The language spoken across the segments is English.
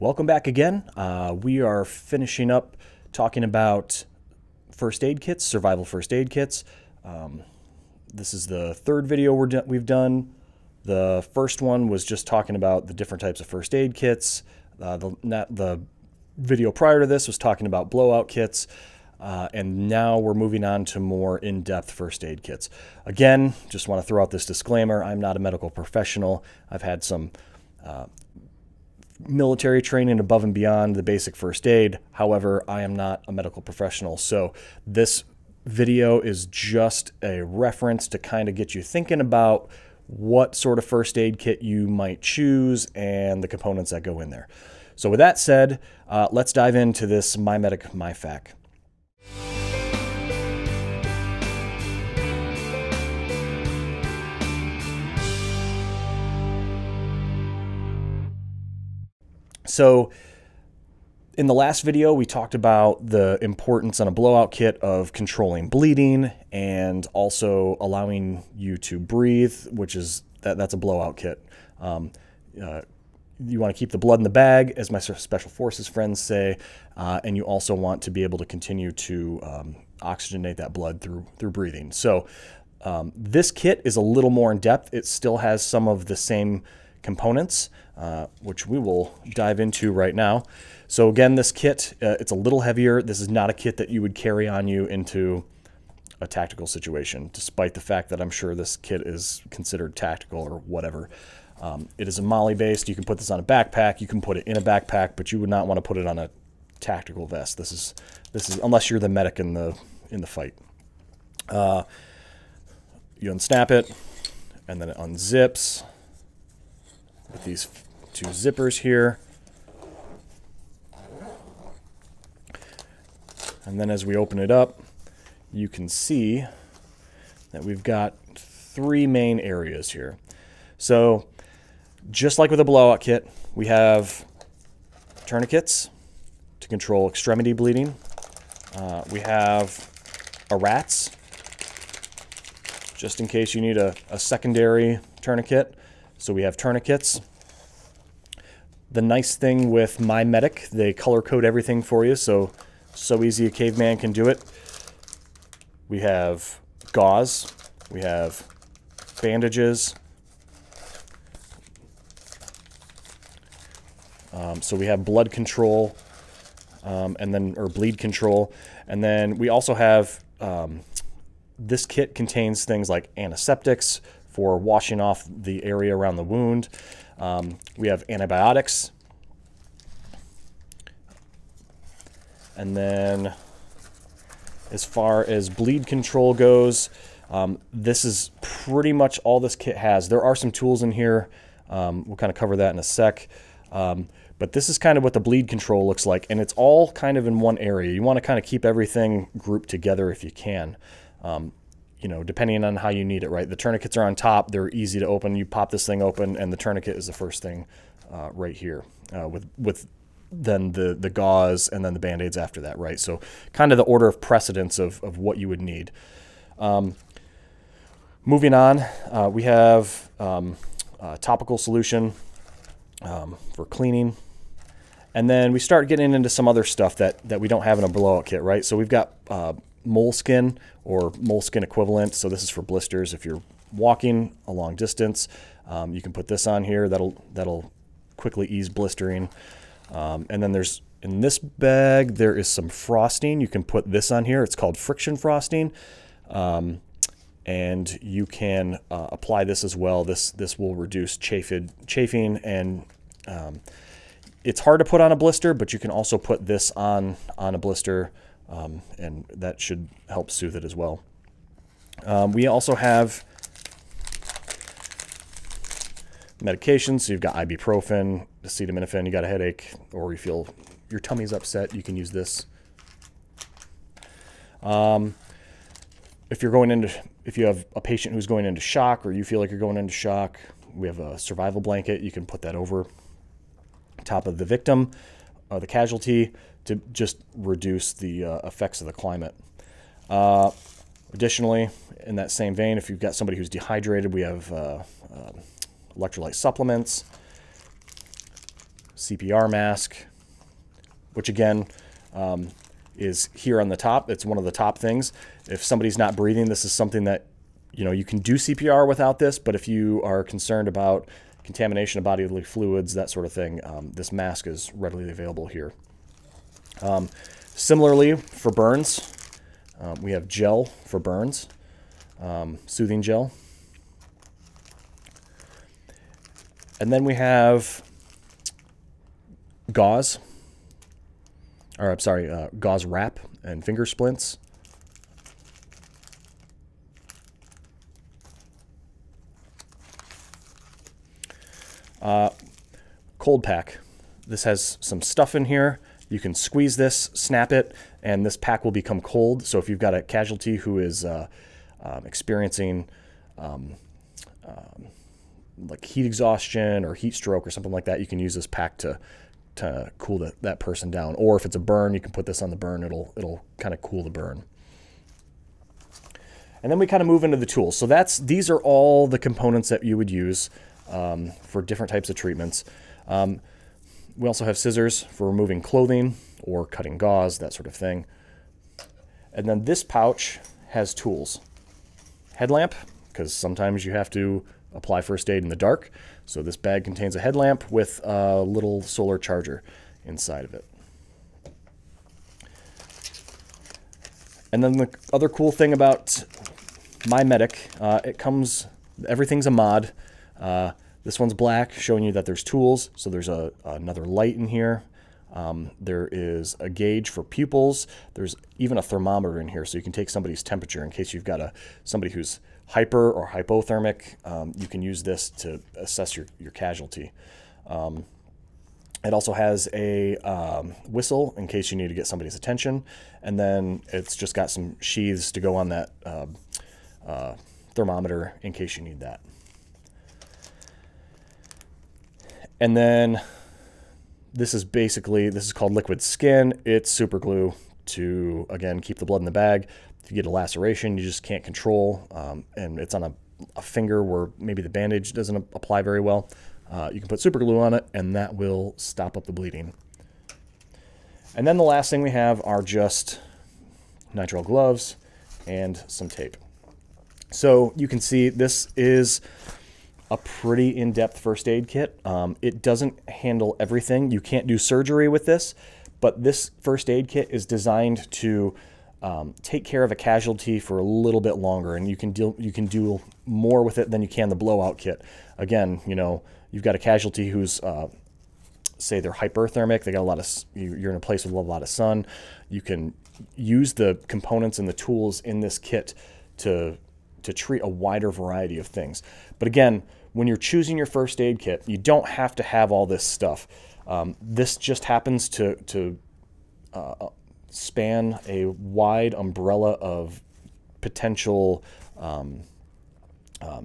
Welcome back again. We are finishing up talking about first aid kits, survival first aid kits. This is the third video we've done. The first one was just talking about the different types of first aid kits. The video prior to this was talking about blowout kits. And now we're moving on to more in-depth first aid kits. Again, just want to throw out this disclaimer. I'm not a medical professional. I've had some military training above and beyond the basic first aid. However, I am not a medical professional. So this video is just a reference to kind of get you thinking about what sort of first aid kit you might choose and the components that go in there. So with that said, let's dive into this MyMedic MyFAK. So in the last video, we talked about the importance on a blowout kit of controlling bleeding and also allowing you to breathe, which is that's a blowout kit. You want to keep the blood in the bag, as my special forces friends say, and you also want to be able to continue to oxygenate that blood through breathing. So this kit is a little more in depth. It still has some of the same components, which we will dive into right now. So again, this kit, it's a little heavier. This is not a kit that you would carry on you into a tactical situation, despite the fact that I'm sure this kit is considered tactical or whatever. It is a MOLLE based. You can put this on a backpack. You can put it in a backpack, but you would not want to put it on a tactical vest. This is unless you're the medic in the fight. You unsnap it, and then it unzips with these two zippers here. And then as we open it up, you can see that we've got three main areas here. So just like with a blowout kit, we have tourniquets to control extremity bleeding. We have a RATS, just in case you need a secondary tourniquet. So we have tourniquets. The nice thing with MyMedic, they color code everything for you, so easy a caveman can do it. We have gauze, we have bandages. So we have blood control, or bleed control, and then we also have this kit contains things like antiseptics for washing off the area around the wound. We have antibiotics. And then as far as bleed control goes, this is pretty much all this kit has. There are some tools in here. We'll kind of cover that in a sec. But this is kind of what the bleed control looks like, and it's all kind of in one area. You want to kind of keep everything grouped together if you can. You know, depending on how you need it, right? The tourniquets are on top. They're easy to open. You pop this thing open, and the tourniquet is the first thing right here, with then the gauze and then the Band-Aids after that, right? So kind of the order of precedence of what you would need. Moving on, we have a topical solution for cleaning. And then we start getting into some other stuff that we don't have in a blowout kit, right? So we've got moleskin or moleskin equivalent. So this is for blisters. If you're walking a long distance, you can put this on here. That'll quickly ease blistering. And then in this bag, there is some frosting. You can put this on here. It's called friction frosting. And you can apply this as well. This will reduce chafing, and it's hard to put on a blister, but you can also put this on a blister, and that should help soothe it as well. We also have medications. So you've got ibuprofen, acetaminophen. You got a headache, or you feel your tummy's upset, you can use this. If you have a patient who's going into shock, or you feel like you're going into shock, we have a survival blanket. You can put that over top of the victim, the casualty, to just reduce the effects of the climate. Additionally, in that same vein, if you've got somebody who's dehydrated, we have electrolyte supplements, CPR mask, which again is here on the top. It's one of the top things. If somebody's not breathing, this is something that, you know, you can do CPR without this, but if you are concerned about contamination of bodily fluids, that sort of thing, this mask is readily available here. Similarly, for burns, we have gel for burns, soothing gel. And then we have gauze, or I'm sorry, gauze wrap and finger splints. Cold pack. This has some stuff in here. You can squeeze this, snap it, and this pack will become cold. So if you've got a casualty who is experiencing like heat exhaustion or heat stroke or something like that, you can use this pack to cool that person down. Or if it's a burn, you can put this on the burn. It'll kind of cool the burn. And then we kind of move into the tools. So these are all the components that you would use for different types of treatments. We also have scissors for removing clothing or cutting gauze, that sort of thing. And then this pouch has tools. Headlamp, because sometimes you have to apply first aid in the dark. So this bag contains a headlamp with a little solar charger inside of it. And then the other cool thing about MyMedic, everything's a mod. This one's black, showing you that there's tools. So there's another light in here. There is a gauge for pupils. There's even a thermometer in here, so you can take somebody's temperature in case you've got somebody who's hyper or hypothermic. You can use this to assess your casualty. It also has a whistle in case you need to get somebody's attention, and then it's just got some sheaths to go on that thermometer in case you need that. And then this is called liquid skin. It's super glue to, again, keep the blood in the bag. If you get a laceration, you just can't control, and it's on a finger where maybe the bandage doesn't apply very well, you can put super glue on it, and that will stop up the bleeding. And then the last thing we have are just nitrile gloves and some tape. So you can see this is a pretty in-depth first aid kit. It doesn't handle everything. You can't do surgery with this, but this first aid kit is designed to take care of a casualty for a little bit longer, and you can do more with it than you can the blowout kit. Again, you know, you've got a casualty who's say they're hyperthermic, they got a lot of, you're in a place with a lot of sun. You can use the components and the tools in this kit to treat a wider variety of things. But again, when you're choosing your first aid kit, you don't have to have all this stuff. This just happens to span a wide umbrella of potential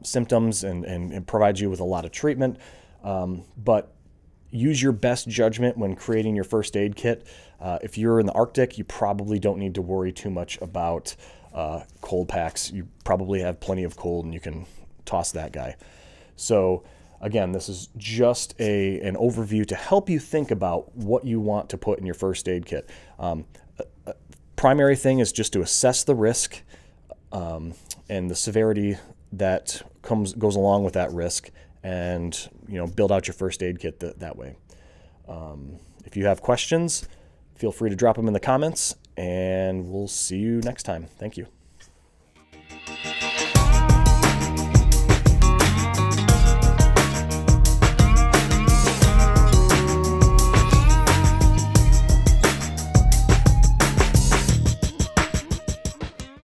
symptoms and provides you with a lot of treatment. But use your best judgment when creating your first aid kit. If you're in the Arctic, you probably don't need to worry too much about cold packs. You probably have plenty of cold and you can toss that guy. So again, this is just an overview to help you think about what you want to put in your first aid kit. Primary thing is just to assess the risk and the severity that goes along with that risk, and build out your first aid kit that way. If you have questions, feel free to drop them in the comments, and we'll see you next time. Thank you.